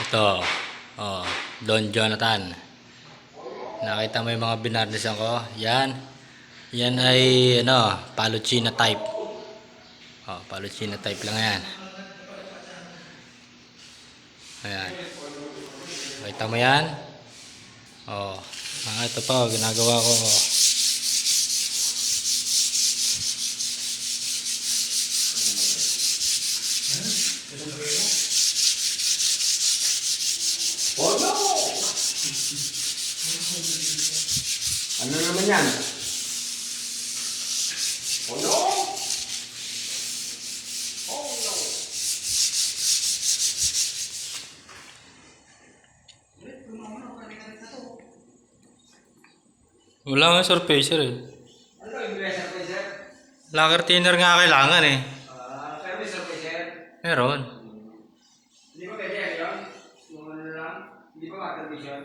Ito, oh, Don Jonathan. Nakita mo yung mga binarnisan ko? Yan. Yan ay, ano, Palucina type. Oh, Palucina type lang yan. Ayan. Nakita mo yan? Oh, ito pa, ginagawa ko. Oh no! Ano naman yan? Oh no! Oh no! Wala nga surfacer eh. Ano yung surfacer? Lacquer thinner nga kailangan eh. Pero may surfacer? Meron. Hindi ba pwede yan yun? Yung ano lang? Hindi ba water vision?